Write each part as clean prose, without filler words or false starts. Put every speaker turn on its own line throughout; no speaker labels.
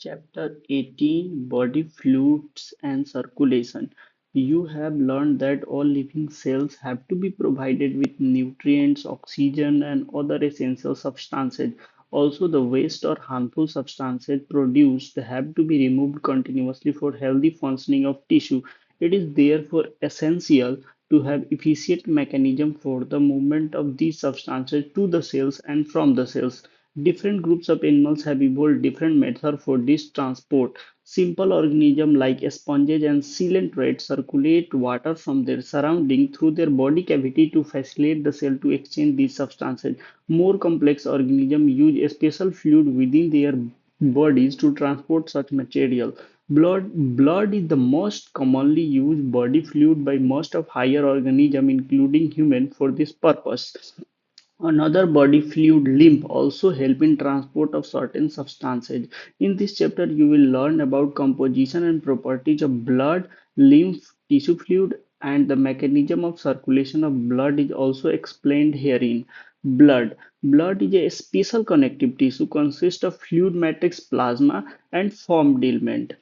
Chapter 18 Body Fluids and Circulation. You have learned that all living cells have to be provided with nutrients, oxygen, and other essential substances. Also, the waste or harmful substances produced have to be removed continuously for healthy functioning of tissue. It is therefore essential to have efficient mechanism for the movement of these substances to the cells and from the cells. Different groups of animals have evolved different methods for this transport. Simple organisms like sponges and coelenterate circulate water from their surrounding through their body cavity to facilitate the cell to exchange these substances. More complex organisms use a special fluid within their bodies to transport such material. Blood is the most commonly used body fluid by most of higher organisms, including human, for this purpose. Another body fluid, lymph, also help in transport of certain substances. In this chapter, you will learn about composition and properties of blood, lymph, tissue fluid, and the mechanism of circulation of blood is also explained herein. Blood. Blood is a special connective tissue consists of fluid matrix plasma and formed element.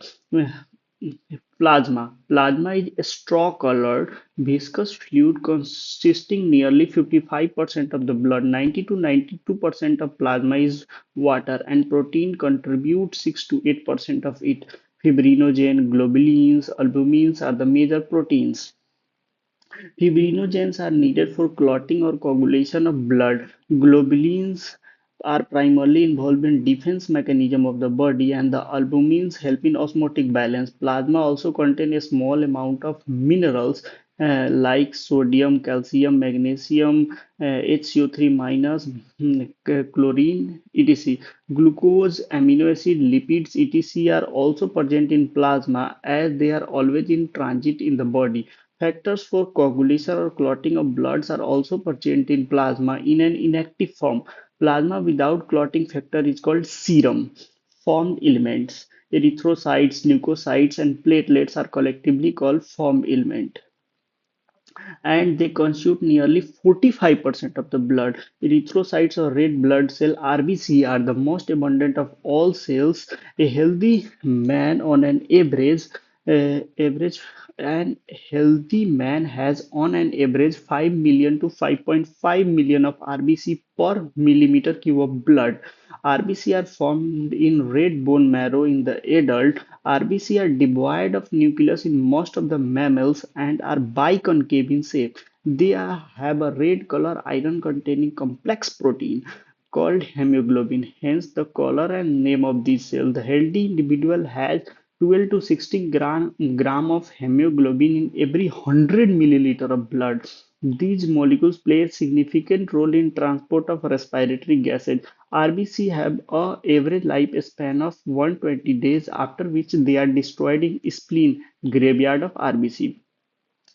Plasma. Plasma is a straw-colored, viscous fluid consisting nearly 55% of the blood. 90 to 92% of plasma is water, and protein contributes 6 to 8% of it. Fibrinogen, globulins, albumins are the major proteins. Fibrinogens are needed for clotting or coagulation of blood. Globulins are primarily involved in defense mechanism of the body, and the albumins help in osmotic balance. Plasma also contains a small amount of minerals like sodium, calcium, magnesium, HCO3 minus, chlorine, etc. Glucose, amino acid, lipids, etc. are also present in plasma as they are always in transit in the body. Factors for coagulation or clotting of bloods are also present in plasma in an inactive form. Plasma without clotting factor is called serum. Formed elements, erythrocytes, leukocytes, and platelets are collectively called formed element, and they constitute nearly 45% of the blood. Erythrocytes or red blood cell RBC are the most abundant of all cells. A healthy man on an average an healthy man has on an average 5 million to 5.5 million of RBC per millimeter cube of blood. RBC are formed in red bone marrow in the adult. RBC are devoid of nucleus in most of the mammals and are biconcave in shape. Have a red color iron containing complex protein called hemoglobin, hence the color and name of this cell. The healthy individual has 12 to 16 gram of hemoglobin in every 100 milliliter of blood. These molecules play a significant role in transport of respiratory gases. RBC have a average lifespan of 120 days, after which they are destroyed in spleen, graveyard of RBC.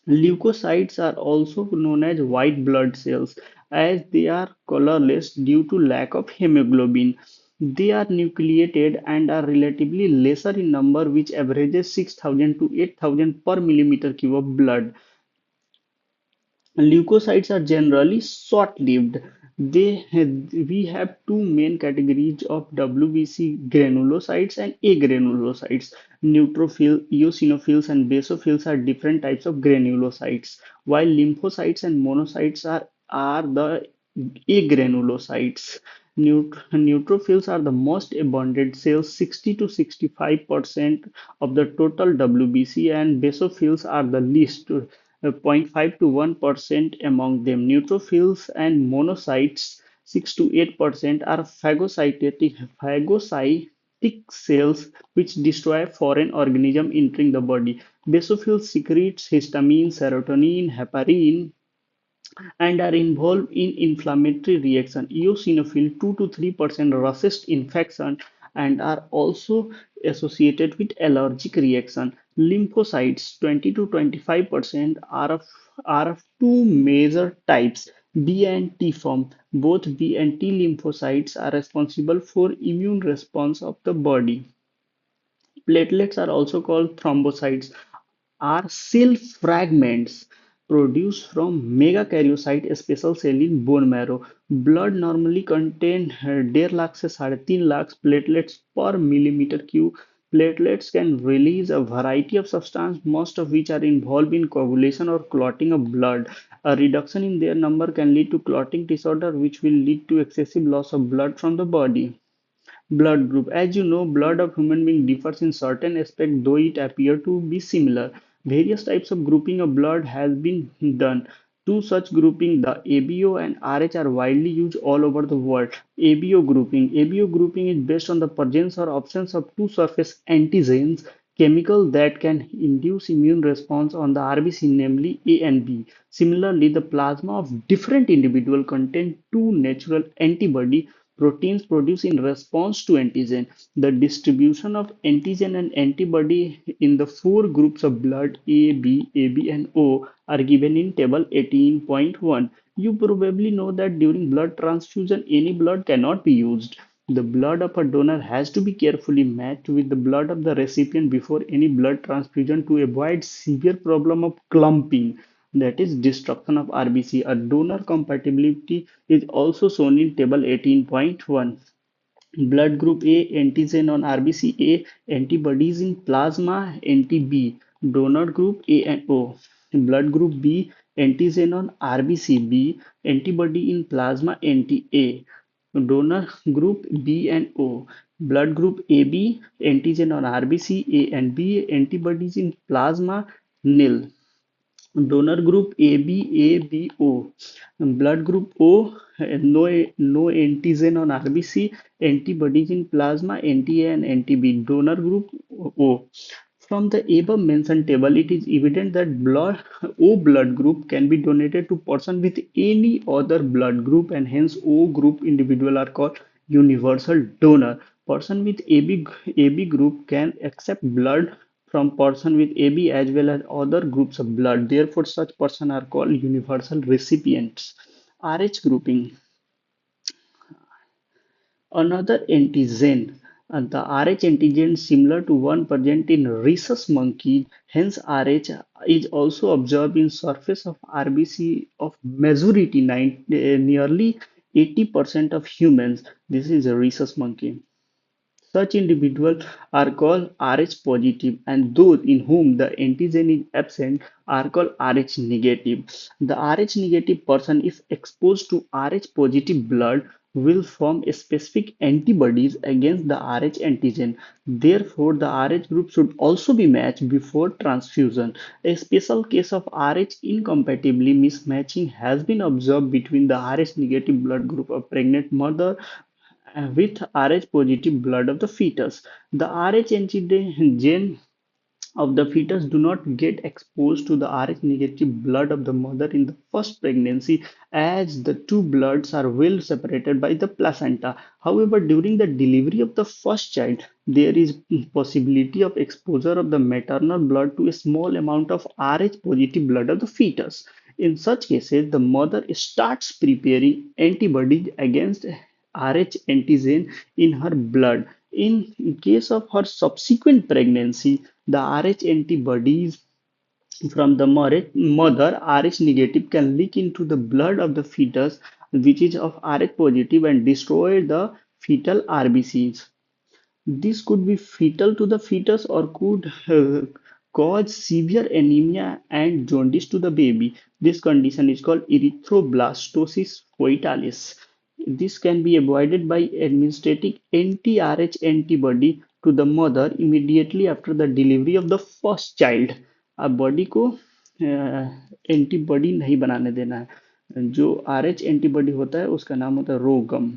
Leukocytes are also known as white blood cells as they are colorless due to lack of hemoglobin. They are nucleated and are relatively lesser in number, which averages 6,000 to 8,000 per millimeter cube of blood. Leukocytes are generally short-lived. We have two main categories of WBC: granulocytes and agranulocytes. Eosinophils, and basophils are different types of granulocytes, while lymphocytes and monocytes are the agranulocytes. Neutrophils are the most abundant cells, 60 to 65% of the total WBC, and basophils are the least, 0.5 to 1% among them. Neutrophils and monocytes, 6 to 8%, are phagocytic cells which destroy foreign organism entering the body. Basophils secretes histamine, serotonin, heparin, and are involved in inflammatory reaction. Eosinophil 2 to 3% resist infection and are also associated with allergic reaction. Lymphocytes 20 to 25% are of two major types, B and T form. Both B and T lymphocytes are responsible for immune response of the body. Platelets are also called thrombocytes, are cell fragments produced from megakaryocyte, a special cell in bone marrow. Blood normally contain 1.5 से 3.5 platelets per millimeter cube. Platelets can release a variety of substances, most of which are involved in coagulation or clotting of blood. A reduction in their number can lead to clotting disorder, which will lead to excessive loss of blood from the body. Blood group. As you know, blood of human being differs in certain aspects, though it appear to be similar. Various types of grouping of blood has been done. Two such grouping, the ABO and RH, are widely used all over the world. ABO grouping. ABO grouping is based on the presence or absence of two surface antigens, chemical that can induce immune response on the RBC, namely A and B. Similarly, the plasma of different individual contain two natural antibody proteins produced in response to antigen. The distribution of antigen and antibody in the four groups of blood A, B, AB, and O are given in table 18.1. You probably know that during blood transfusion, any blood cannot be used. The blood of a donor has to be carefully matched with the blood of the recipient before any blood transfusion to avoid severe problem of clumping, that is destruction of RBC. A donor compatibility is also shown in table 18.1. Blood group A, antigen on RBC A, antibodies in plasma anti-B. Donor group A and O. Blood group B, antigen on RBC B, antibody in plasma anti-A. Donor group B and O. Blood group AB, antigen on RBC A and B, antibodies in plasma nil. Donor group ABABO. Blood group O, no antigen on RBC, antibodies in plasma, anti-A and anti-B. Donor group O. From the above mentioned table, it is evident that O blood group can be donated to person with any other blood group, and hence O group individual are called universal donor. Person with AB group can accept blood from person with AB as well as other groups of blood. Therefore, such person are called universal recipients. RH grouping. Another antigen. The Rh antigen similar to one present in rhesus monkey. Hence, Rh is also observed in surface of RBC of majority, nearly 80% of humans. This is a rhesus monkey. Such individuals are called Rh positive, and those in whom the antigen is absent are called Rh negative. The Rh negative person, if exposed to Rh positive blood, will form a specific antibodies against the Rh antigen. Therefore, the Rh group should also be matched before transfusion. A special case of Rh incompatibility mismatching has been observed between the Rh negative blood group of pregnant mother with Rh positive blood of the fetus. The Rh antigen of the fetus do not get exposed to the Rh negative blood of the mother in the first pregnancy, as the two bloods are well separated by the placenta. However, during the delivery of the first child, there is possibility of exposure of the maternal blood to a small amount of Rh positive blood of the fetus. In such cases, the mother starts preparing antibodies against Rh antigen in her blood. In case of her subsequent pregnancy, the Rh antibodies from the mother Rh negative can leak into the blood of the fetus, which is of Rh positive, and destroy the fetal RBCs. This could be fatal to the fetus or could cause severe anemia and jaundice to the baby. This condition is called erythroblastosis foetalis. This can be avoided by administering anti-Rh antibody to the mother immediately after the delivery of the first child. अब body को antibody नहीं बनाने देना है. जो RH antibody होता है उसका नाम होता है रोगम.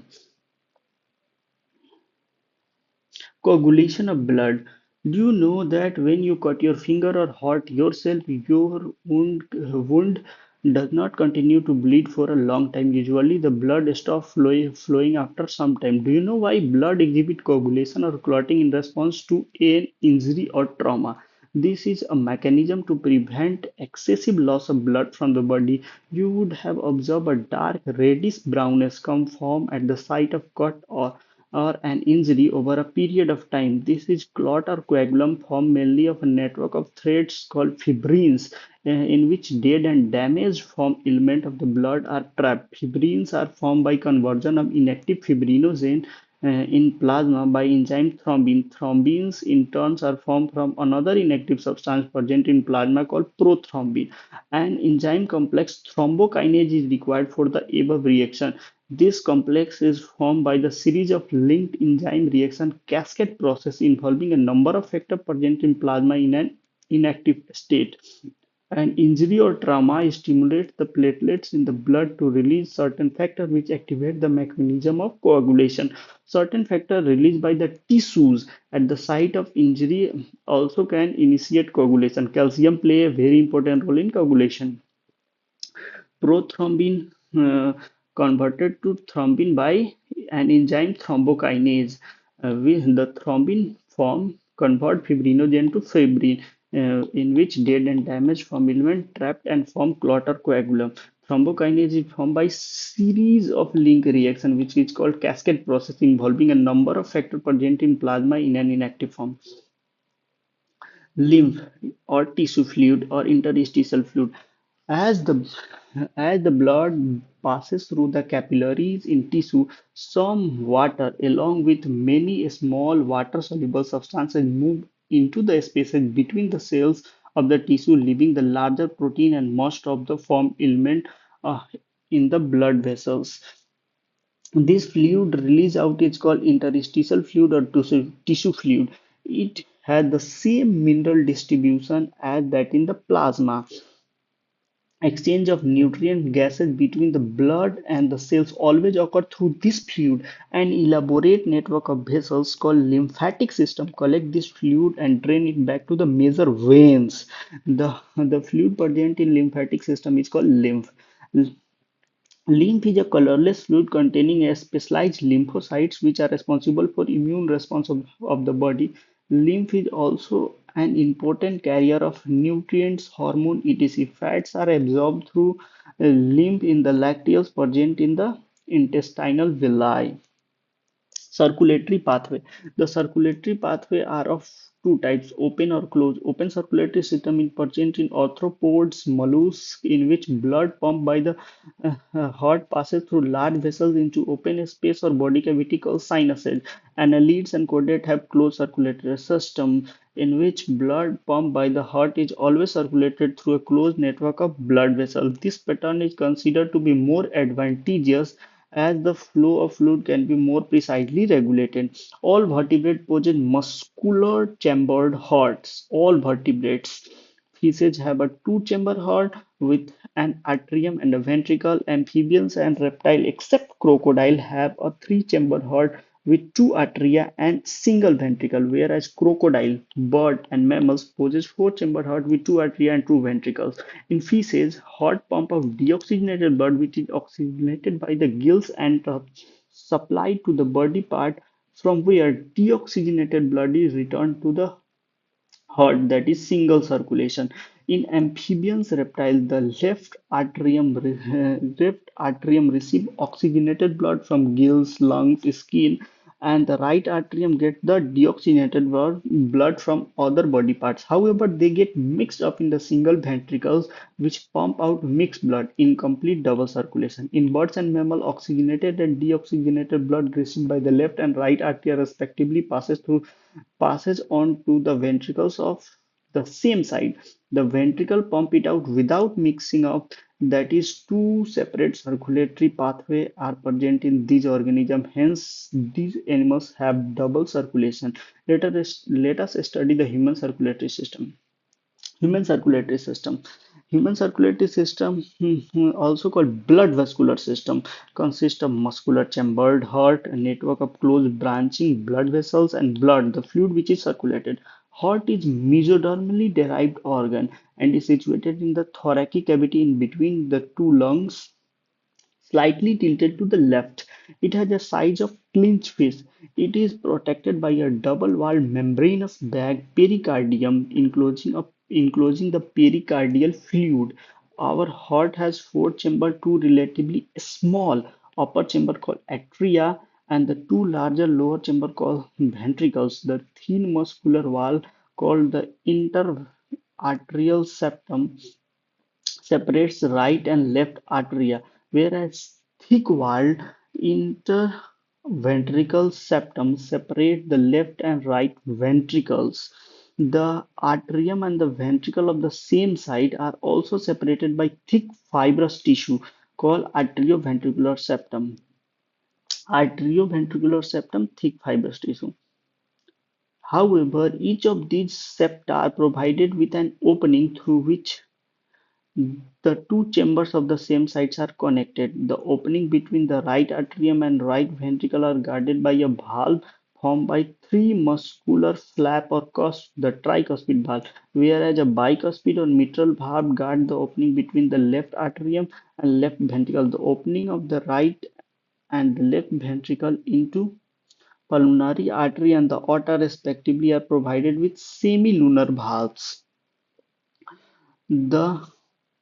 Coagulation of blood. Do you know that when you cut your finger or hurt yourself, your wound does not continue to bleed for a long time? Usually, the blood stops flowing after some time. Do you know why blood exhibit coagulation or clotting in response to an injury or trauma? This is a mechanism to prevent excessive loss of blood from the body. You would have observed a dark reddish brownish come form at the site of cut or or an injury over a period of time. This is clot or coagulum formed mainly of a network of threads called fibrins, in which dead and damaged form element of the blood are trapped. Fibrins are formed by conversion of inactive fibrinogen in plasma by enzyme thrombin. Thrombins in turn are formed from another inactive substance present in plasma called prothrombin. An enzyme complex thrombokinase is required for the above reaction. This complex is formed by the series of linked enzyme reaction cascade process involving a number of factors present in plasma in an inactive state. An injury or trauma stimulates the platelets in the blood to release certain factors which activate the mechanism of coagulation. Certain factors released by the tissues at the site of injury also can initiate coagulation. Calcium play a very important role in coagulation. Prothrombin converted to thrombin by an enzyme thrombokinase. The thrombin form convert fibrinogen to fibrin, in which dead and damaged form element trapped and form clot or coagulum. Thrombokinase is formed by series of link reaction, which is called cascade process, involving a number of factors present in plasma in an inactive form. Lymph or tissue fluid or interstitial fluid. As the as the blood passes through the capillaries in tissue, some water along with many small water-soluble substances move into the spaces between the cells of the tissue, leaving the larger protein and most of the form element uh, in the blood vessels. This fluid released out is called interstitial fluid or tissue fluid. It has the same mineral distribution as that in the plasma. Exchange of nutrient gases between the blood and the cells always occur through this fluid. An elaborate network of vessels called lymphatic system collect this fluid and drain it back to the major veins. The fluid present in lymphatic system is called lymph. Lymph is a colorless fluid containing a specialized lymphocytes which are responsible for immune response of the body. Lymph is also an important carrier of nutrients, hormone, etc. Fats are absorbed through lymph in the lacteals present in the intestinal villi. Circulatory pathway. The circulatory pathway are of two types, open or closed. Open circulatory system is present in arthropods, mollusks, in which blood pumped by the heart passes through large vessels into open space or body cavity called sinuses. Annelids and chordates have closed circulatory system in which blood pumped by the heart is always circulated through a closed network of blood vessels. This pattern is considered to be more advantageous as the flow of fluid can be more precisely regulated. All vertebrates possess muscular chambered hearts. All vertebrates. Fishes have a two-chamber heart with an atrium and a ventricle. Amphibians and reptiles, except crocodile, have a three-chamber heart with two atria and single ventricle, whereas crocodile, bird, and mammals possess four-chamber heart with two atria and two ventricles. In fishes, heart pump of deoxygenated blood, which is oxygenated by the gills and supplied to the body part, from where deoxygenated blood is returned to the heart, that is single circulation. In amphibians reptiles, the left atrium receive oxygenated blood from gills, lungs, skin, and the right atrium get the deoxygenated blood from other body parts. However, they get mixed up in the single ventricles which pump out mixed blood, incomplete double circulation. In birds and mammals, oxygenated and deoxygenated blood received by the left and right atria respectively passes on to the ventricles of the same side. The ventricle pump it out without mixing up. That is, two separate circulatory pathways are present in these organisms. Hence, these animals have double circulation. Let us study the human circulatory system. Human circulatory system. Human circulatory system, also called blood vascular system, consists of muscular chambered heart, a network of close branching blood vessels, and blood, the fluid which is circulated. Heart is mesodermally derived organ and is situated in the thoracic cavity in between the two lungs, slightly tilted to the left. It has a size of clenched fist. It is protected by a double-walled membranous bag pericardium enclosing the pericardial fluid. Our heart has four chambers, two relatively small upper chamber called atria and the two larger lower chamber called ventricles. The thin muscular wall called the interarterial septum separates right and left atria, whereas thick-walled interventricular septum separate the left and right ventricles. The atrium and the ventricle of the same side are also separated by thick fibrous tissue called atrioventricular septum. Atrioventricular septum, thick fibrous tissue. However, each of these septa are provided with an opening through which the two chambers of the same sides are connected. The opening between the right atrium and right ventricle are guarded by a valve formed by three muscular flap or cusp, the tricuspid valve, whereas a bicuspid or mitral valve guard the opening between the left atrium and left ventricle. The opening of the right and left ventricle into pulmonary artery and the aorta respectively are provided with semilunar valves. The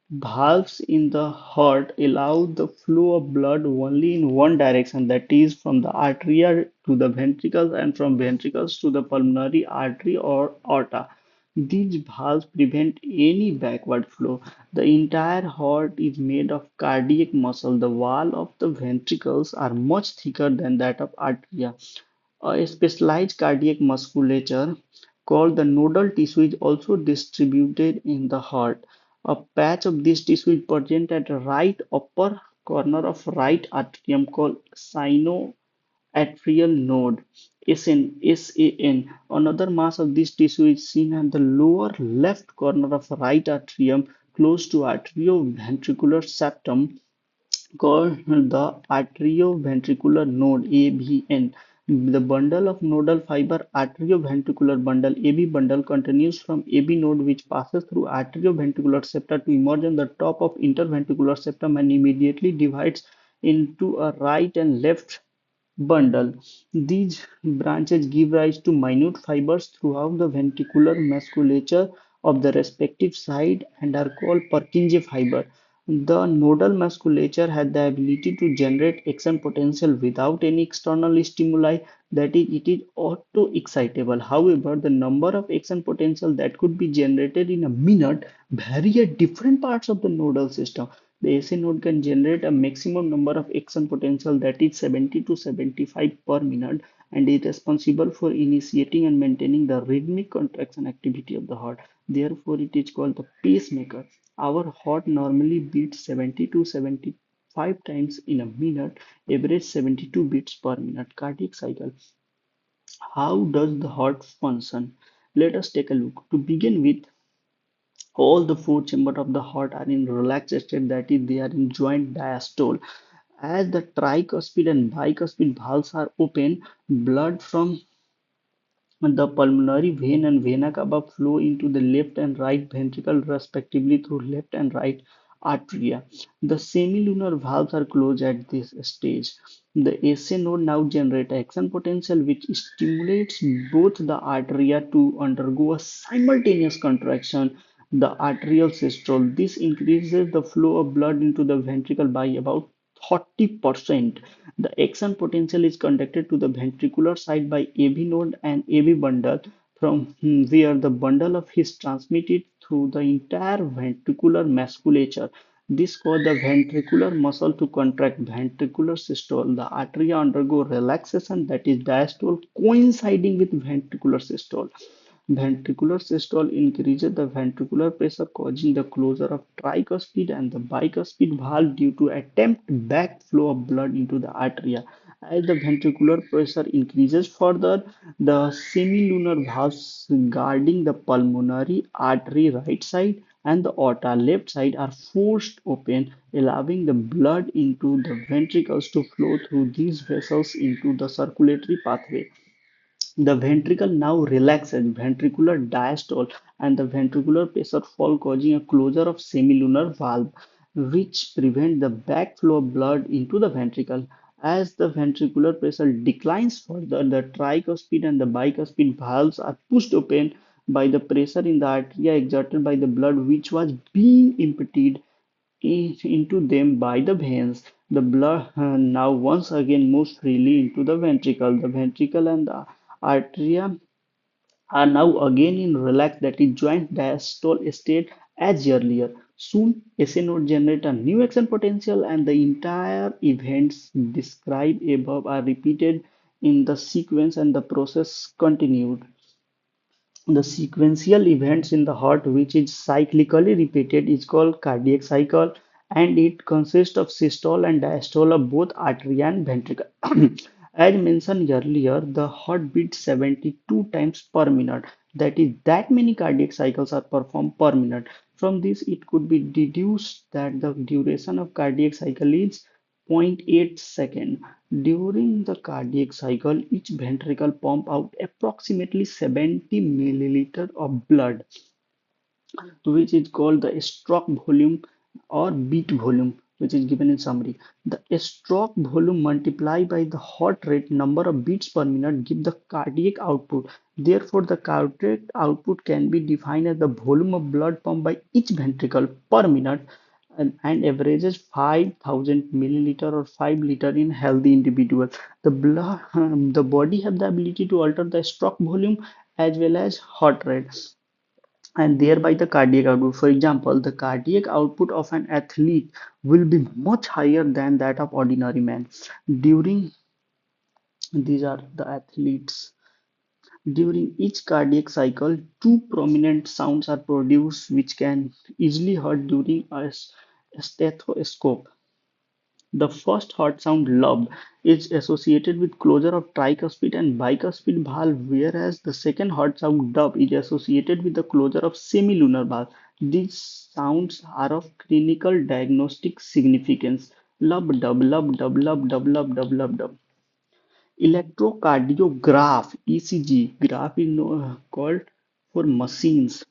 valves in the heart allow the flow of blood only in one direction, that is, from the atria to the ventricles and from ventricles to the pulmonary artery or aorta. These valves prevent any backward flow. The entire heart is made of cardiac muscle. The wall of the ventricles are much thicker than that of atria. A specialized cardiac musculature called the nodal tissue is also distributed in the heart. A patch of this tissue is present at the right upper corner of right atrium called sinoatrial node (SAN). Another mass of this tissue is seen at the lower left corner of right atrium close to atrioventricular septum called the atrioventricular node (AVN). The bundle of nodal fiber atrioventricular bundle (AB bundle) continues from AB node which passes through atrioventricular septa to emerge on the top of interventricular septum and immediately divides into a right and left bundle. These branches give rise to minute fibers throughout the ventricular musculature of the respective side and are called Purkinje fiber. The nodal musculature has the ability to generate action potential without any external stimuli, that is, it is auto-excitable. However, the number of action potential that could be generated in a minute vary at different parts of the nodal system. The AC node can generate a maximum number of action potential, that is 70 to 75 per minute, and is responsible for initiating and maintaining the rhythmic contraction activity of the heart. Therefore, it is called the pacemaker. Our heart normally beats 70 to 75 times in a minute, average 72 beats per minute. Cardiac cycle. How does the heart function? Let us take a look. To begin with, all the four chambers of the heart are in relaxed state, that is, they are in joint diastole. As the tricuspid and bicuspid valves are open, blood from the pulmonary vein and vena cava flow into the left and right ventricle respectively through left and right atria. The semilunar valves are closed at this stage. The SA node now generates action potential which stimulates both the atria to undergo a simultaneous contraction, the arterial systole. This increases the flow of blood into the ventricle by about 40%. The action potential is conducted to the ventricular side by AV node and AV bundle, from where the bundle of is transmitted through the entire ventricular musculature. This causes the ventricular muscle to contract, ventricular systole. The atria undergo relaxation, that is diastole, coinciding with ventricular systole. Ventricular systole increases the ventricular pressure, causing the closure of tricuspid and the bicuspid valve due to attempt backflow of blood into the atria. As the ventricular pressure increases further, the semilunar valves guarding the pulmonary artery right side and the aorta left side are forced open, allowing the blood into the ventricles to flow through these vessels into the circulatory pathway. The ventricle now relaxes, ventricular diastole, and the ventricular pressure fall, causing a closure of semilunar valve, which prevent the backflow of blood into the ventricle. As the ventricular pressure declines further, the tricuspid and the bicuspid valves are pushed open by the pressure in the arteria exerted by the blood which was being emptied into them by the veins. The blood now once again moves freely into the ventricle. The ventricle and the arteria are now again in relaxed, that is joint diastole state as earlier. Soon, SA node generate a new action potential and the entire events described above are repeated in the sequence and the process continued. The sequential events in the heart, which is cyclically repeated, is called cardiac cycle, and it consists of systole and diastole of both artery and ventricle. As mentioned earlier, the heart beats 72 times per minute. That is, that many cardiac cycles are performed per minute. From this, it could be deduced that the duration of cardiac cycle is zero point 0.8 second. During the cardiac cycle, each ventricle pump out approximately 70 milliliter of blood, which is called the stroke volume or beat volume, which is given in summary. The stroke volume multiplied by the heart rate number of beats per minute give the cardiac output. Therefore, the cardiac output can be defined as the volume of blood pumped by each ventricle per minute, and averages 5,000 milliliter or 5 liter in healthy individual. The body have the ability to alter the stroke volume as well as heart rate and thereby the cardiac output. For example, the cardiac output of an athlete will be much higher than that of ordinary man. During these are the athletes. During each cardiac cycle, two prominent sounds are produced which can easily heard during a stethoscope. The first heart sound lub is associated with closure of tricuspid and bicuspid valve, whereas the second heart sound dub is associated with the closure of semilunar valve. These sounds are of clinical diagnostic significance. Lub dub, lub dub, lub dub, lub dub, lub dub. Electrocardiograph (ECG) graph is called for machines.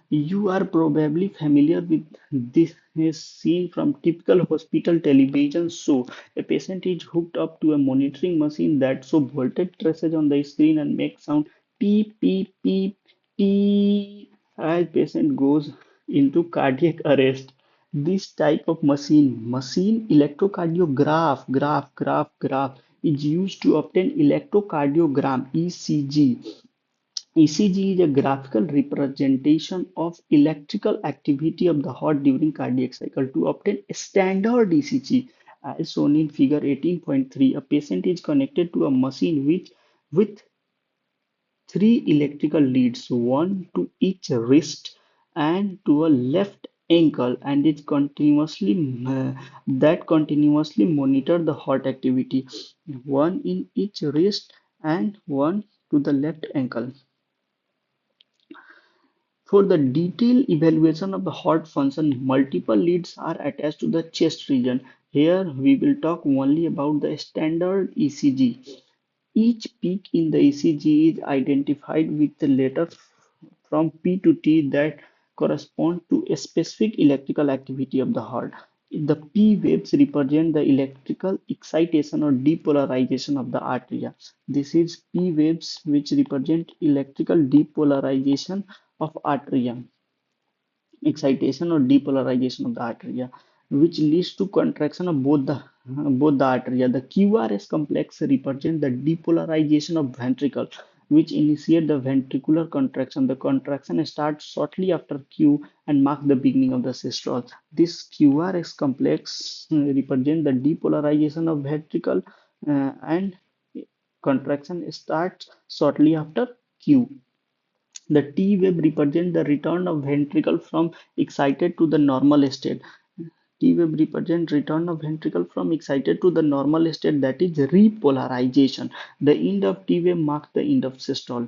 You are probably familiar with this scene from typical hospital television show. A patient is hooked up to a monitoring machine that shows voltage traces on the screen and makes sound beep beep beep beep as patient goes into cardiac arrest. This type of machine electrocardiograph, graph, is used to obtain electrocardiogram (ECG). ECG is a graphical representation of electrical activity of the heart during cardiac cycle. To obtain a standard ECG, as shown in figure 18.3, a patient is connected to a machine with three electrical leads, one to each wrist and to a left ankle, and it continuously monitor the heart activity, one in each wrist and one to the left ankle. For the detailed evaluation of the heart function, multiple leads are attached to the chest region. Here we will talk only about the standard ECG. Each peak in the ECG is identified with the letter from P to T that correspond to a specific electrical activity of the heart. The P waves represent the electrical excitation or depolarization of the arteria. This is P waves which represent electrical depolarization of arteria, excitation or depolarization of the arteria, which leads to contraction of both the arteria. The QRS complex represents the depolarization of ventricle, which initiate the ventricular contraction. The contraction starts shortly after Q and marks the beginning of the systole. This QRS complex represents the depolarization of ventricle, and contraction starts shortly after Q. The T wave represents the return of ventricle from excited to the normal state. T wave represents return of ventricle from excited to the normal state, that is repolarization. The end of T wave marks the end of systole.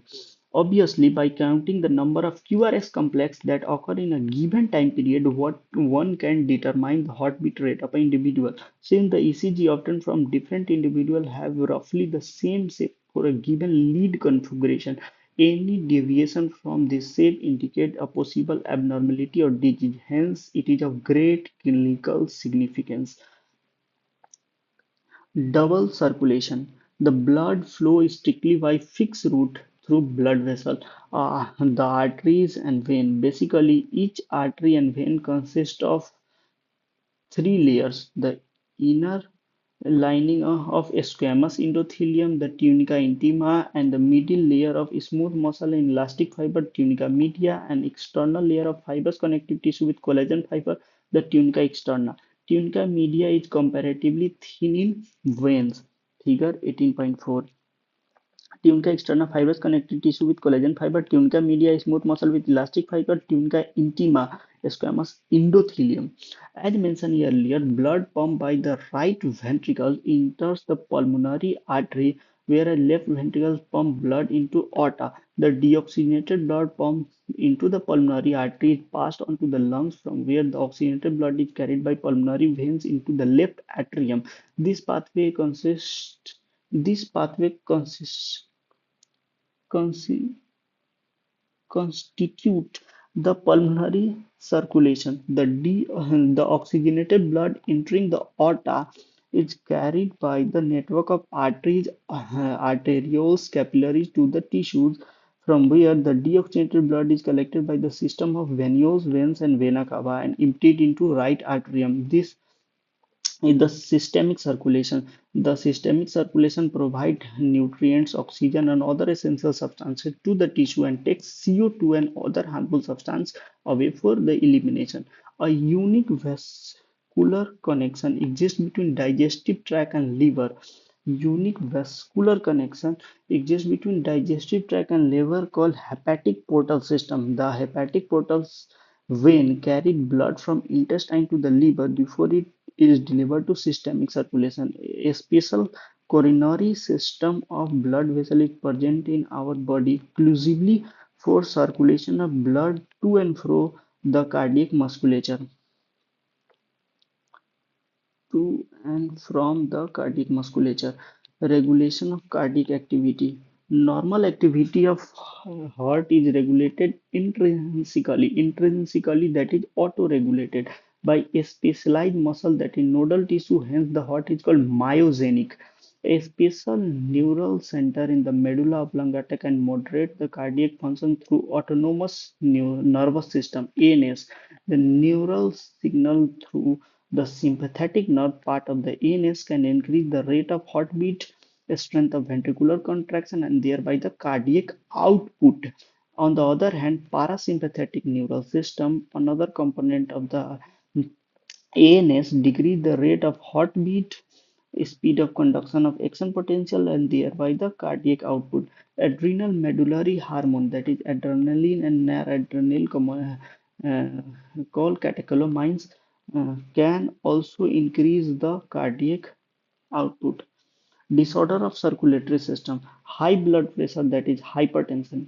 Obviously, by counting the number of QRS complex that occur in a given time period, what one can determine the heartbeat rate of an individual. Since the ECG obtained from different individuals have roughly the same shape for a given lead configuration, any deviation from this shape indicate a possible abnormality or disease. Hence, it is of great clinical significance. Double circulation. The blood flows strictly by fixed route through blood vessel, the arteries and vein. Basically, each artery and vein consists of three layers: the inner lining of squamous endothelium, the tunica intima, and the middle layer of smooth muscle and elastic fiber, tunica media, and external layer of fibrous connective tissue with collagen fiber, the tunica externa. Tunica media is comparatively thin in veins. Figure 18.4. Tunica externa fibrous connective tissue with collagen fiber. Tunica media smooth muscle with elastic fiber. Tunica intima squamous endothelium. As mentioned earlier, blood pumped by the right ventricle enters the pulmonary artery, whereas left ventricle pumps blood into aorta. The deoxygenated blood pumped into the pulmonary artery is passed on to the lungs, from where the oxygenated blood is carried by pulmonary veins into the left atrium. This pathway consists this pathway consi- constitute the pulmonary circulation. The oxygenated blood entering the aorta is carried by the network of arteries, arterioles, capillaries to the tissues, from where the deoxygenated blood is collected by the system of venous veins and vena cava and emptied into right atrium. This in the systemic circulation. The systemic circulation provides nutrients, oxygen, and other essential substances to the tissue and takes CO2 and other harmful substances away for the elimination. A unique vascular connection exists between digestive tract and liver. Unique vascular connection exists between digestive tract and liver called hepatic portal system. The hepatic portal vein carried blood from intestine to the liver before it is delivered to systemic circulation. A special coronary system of blood vessel is present in our body exclusively for circulation of blood to and fro the cardiac musculature to and from the cardiac musculature. Regulation of cardiac activity. Normal activity of heart is regulated intrinsically, that is auto-regulated by a specialized muscle that is nodal tissue. Hence, the heart is called myogenic. A special neural center in the medulla oblongata can moderate the cardiac function through autonomous nervous system (ANS). The neural signal through the sympathetic nerve part of the ANS can increase the rate of heartbeat, strength of ventricular contraction, and thereby the cardiac output. On the other hand, parasympathetic neural system, another component of the ANS, decrease the rate of heartbeat, speed of conduction of action potential, and thereby the cardiac output. Adrenal medullary hormone, that is adrenaline and noradrenaline, called catecholamines, can also increase the cardiac output. Disorder of circulatory system, high blood pressure, that is hypertension.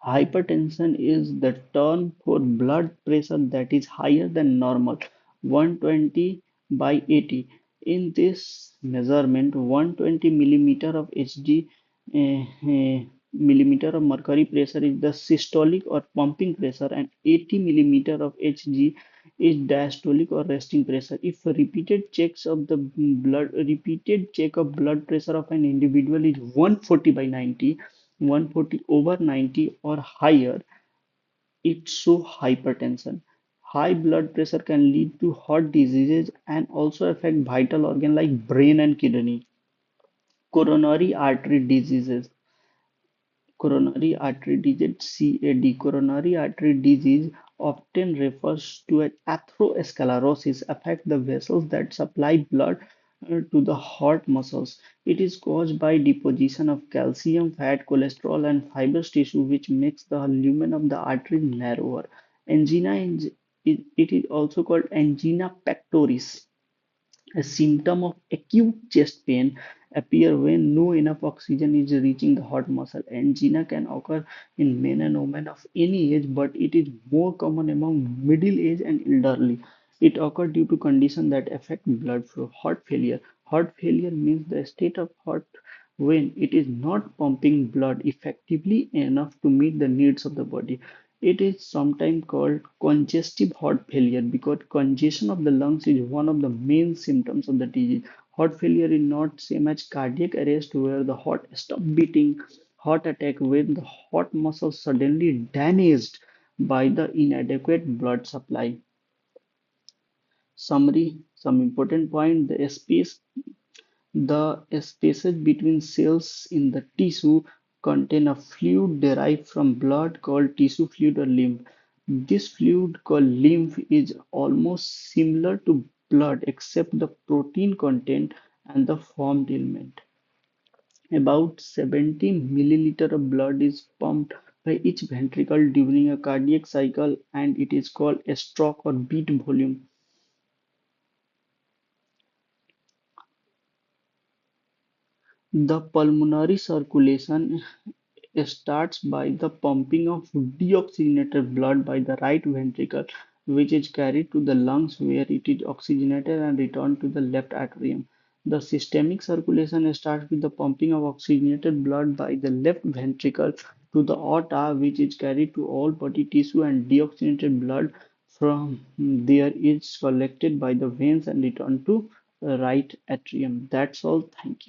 Hypertension is the term for blood pressure that is higher than normal, 120 by 80. In this measurement, 120 millimeter of Hg millimeter of mercury pressure is the systolic or pumping pressure, and 80 millimeter of Hg is diastolic or resting pressure. If repeated check of blood pressure of an individual is 140 by 90, 140 over 90 or higher, it shows hypertension. High blood pressure can lead to heart diseases and also affect vital organs like brain and kidney. Coronary artery diseases. Coronary artery disease (CAD). Coronary artery disease often refers to an atherosclerosis, affect the vessels that supply blood to the heart muscles. It is caused by deposition of calcium, fat, cholesterol, and fibrous tissue, which makes the lumen of the artery narrower. Angina, it is also called angina pectoris. A symptom of acute chest pain appear when no enough oxygen is reaching the heart muscle. Angina can occur in men and women of any age, but it is more common among middle age and elderly. It occurs due to conditions that affect blood flow. Heart failure. Heart failure means the state of heart when it is not pumping blood effectively enough to meet the needs of the body. It is sometimes called congestive heart failure because congestion of the lungs is one of the main symptoms of the disease. Heart failure is not same as cardiac arrest where the heart stops beating. heart attack when the heart muscle suddenly damaged by the inadequate blood supply. Summary, some important point, the spaces between cells in the tissue contain a fluid derived from blood called tissue fluid or lymph. This fluid called lymph is almost similar to blood except the protein content and the formed element. About 17 milliliter of blood is pumped by each ventricle during a cardiac cycle, and it is called a stroke or beat volume. The pulmonary circulation starts by the pumping of deoxygenated blood by the right ventricle, which is carried to the lungs where it is oxygenated and returned to the left atrium. The systemic circulation starts with the pumping of oxygenated blood by the left ventricle to the aorta, which is carried to all body tissue, and deoxygenated blood from there is collected by the veins and returned to the right atrium. That's all. Thank you.